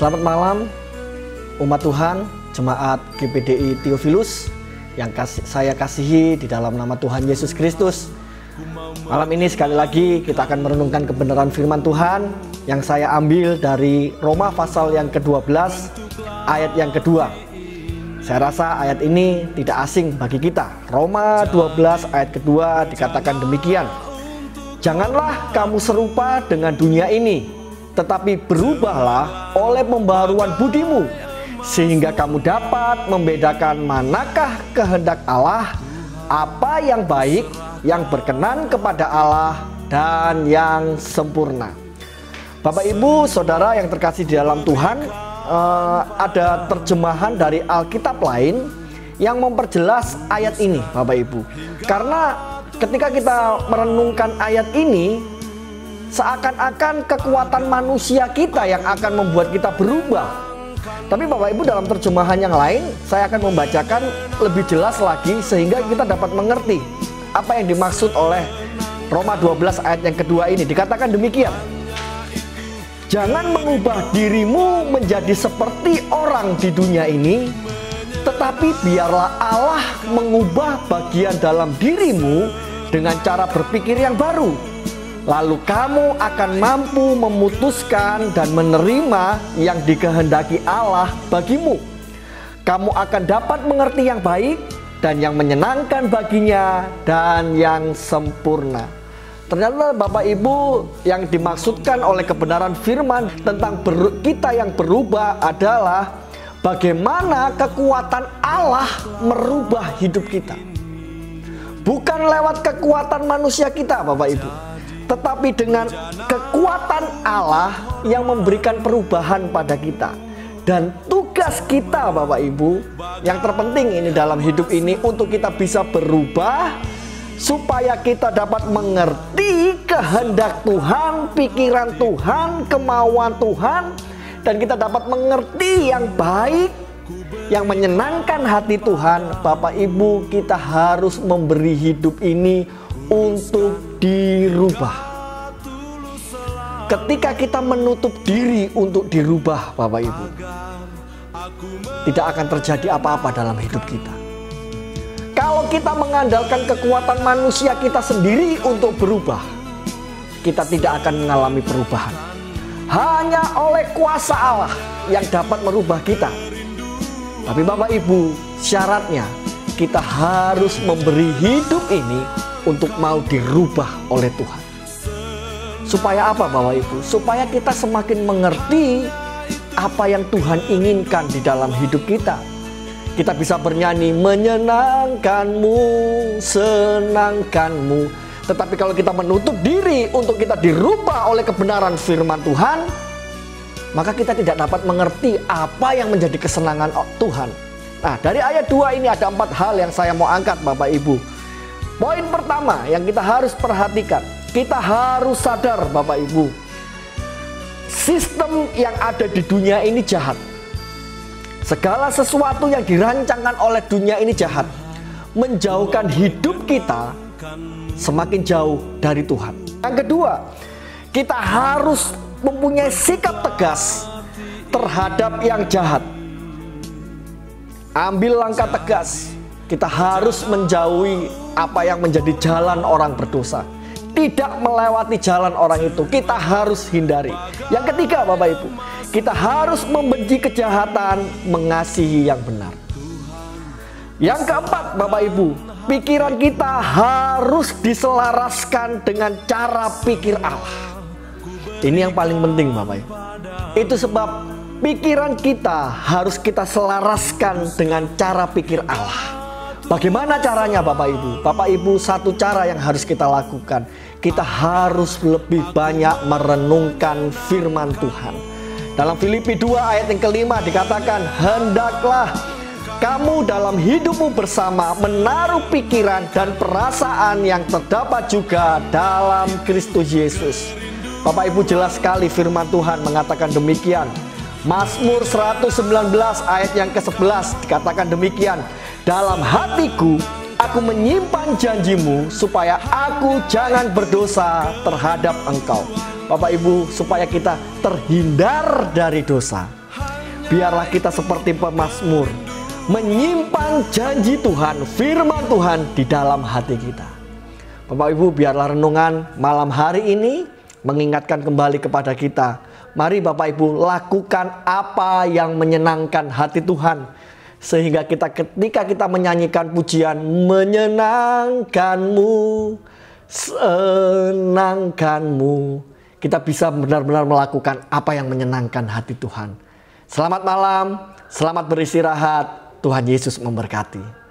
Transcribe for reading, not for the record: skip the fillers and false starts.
Selamat malam umat Tuhan, jemaat GPDI Theophilus yang saya kasihi di dalam nama Tuhan Yesus Kristus. Malam ini sekali lagi kita akan merenungkan kebenaran firman Tuhan yang saya ambil dari Roma pasal yang ke-12 ayat yang kedua. Saya rasa ayat ini tidak asing bagi kita. Roma 12 ayat kedua dikatakan demikian. Janganlah kamu serupa dengan dunia ini, tetapi berubahlah oleh pembaharuan budimu, sehingga kamu dapat membedakan manakah kehendak Allah, apa yang baik, yang berkenan kepada Allah, dan yang sempurna. Bapak Ibu Saudara yang terkasih di dalam Tuhan, ada terjemahan dari Alkitab lain yang memperjelas ayat ini Bapak Ibu. Karena ketika kita merenungkan ayat ini, seakan-akan kekuatan manusia kita yang akan membuat kita berubah. Tapi Bapak Ibu, dalam terjemahan yang lain saya akan membacakan lebih jelas lagi sehingga kita dapat mengerti apa yang dimaksud oleh Roma 12 ayat yang kedua ini. Dikatakan demikian. Jangan mengubah dirimu menjadi seperti orang di dunia ini, tetapi biarlah Allah mengubah bagian dalam dirimu dengan cara berpikir yang baru. Lalu kamu akan mampu memutuskan dan menerima yang dikehendaki Allah bagimu. Kamu akan dapat mengerti yang baik dan yang menyenangkan baginya dan yang sempurna. Ternyata Bapak Ibu, yang dimaksudkan oleh kebenaran firman tentang kita yang berubah adalah bagaimana kekuatan Allah merubah hidup kita. Bukan lewat kekuatan manusia kita Bapak Ibu, tetapi dengan kekuatan Allah yang memberikan perubahan pada kita. Dan tugas kita Bapak Ibu yang terpenting ini dalam hidup ini untuk kita bisa berubah, supaya kita dapat mengerti kehendak Tuhan, pikiran Tuhan, kemauan Tuhan, dan kita dapat mengerti yang baik, yang menyenangkan hati Tuhan. Bapak Ibu, kita harus memberi hidup ini untuk dirubah. Ketika kita menutup diri untuk dirubah Bapak Ibu, tidak akan terjadi apa-apa dalam hidup kita. Kalau kita mengandalkan kekuatan manusia kita sendiri untuk berubah, kita tidak akan mengalami perubahan. Hanya oleh kuasa Allah yang dapat merubah kita. Tapi Bapak Ibu, syaratnya kita harus memberi hidup ini untuk mau dirubah oleh Tuhan. Supaya apa Bapak Ibu? Supaya kita semakin mengerti apa yang Tuhan inginkan di dalam hidup kita. Kita bisa bernyanyi, menyenangkanmu, senangkanmu. Tetapi kalau kita menutup diri untuk kita dirubah oleh kebenaran firman Tuhan, maka kita tidak dapat mengerti apa yang menjadi kesenangan Tuhan. Nah, dari ayat 2 ini ada 4 hal yang saya mau angkat Bapak Ibu. Poin pertama yang kita harus perhatikan, kita harus sadar Bapak Ibu, sistem yang ada di dunia ini jahat. Segala sesuatu yang dirancangkan oleh dunia ini jahat, menjauhkan hidup kita semakin jauh dari Tuhan. Yang kedua, kita harus mempunyai sikap tegas terhadap yang jahat. Ambil langkah tegas. Kita harus menjauhi apa yang menjadi jalan orang berdosa. Tidak melewati jalan orang itu, kita harus hindari. Yang ketiga Bapak Ibu, kita harus membenci kejahatan, mengasihi yang benar. Yang keempat Bapak Ibu, pikiran kita harus diselaraskan dengan cara pikir Allah. Ini yang paling penting Bapak Ibu. Itu sebab pikiran kita harus kita selaraskan dengan cara pikir Allah. Bagaimana caranya Bapak Ibu? Bapak Ibu, satu cara yang harus kita lakukan, kita harus lebih banyak merenungkan firman Tuhan. Dalam Filipi 2 ayat yang kelima dikatakan, hendaklah kamu dalam hidupmu bersama menaruh pikiran dan perasaan yang terdapat juga dalam Kristus Yesus. Bapak Ibu, jelas sekali firman Tuhan mengatakan demikian. Mazmur 119 ayat yang ke-11 dikatakan demikian, dalam hatiku aku menyimpan janjimu supaya aku jangan berdosa terhadap engkau. Bapak Ibu, supaya kita terhindar dari dosa, biarlah kita seperti pemazmur, menyimpan janji Tuhan, firman Tuhan di dalam hati kita. Bapak Ibu, biarlah renungan malam hari ini mengingatkan kembali kepada kita. Mari Bapak Ibu lakukan apa yang menyenangkan hati Tuhan, sehingga ketika kita menyanyikan pujian menyenangkanmu, senangkanmu, kita bisa benar-benar melakukan apa yang menyenangkan hati Tuhan. Selamat malam, selamat beristirahat. Tuhan Yesus memberkati.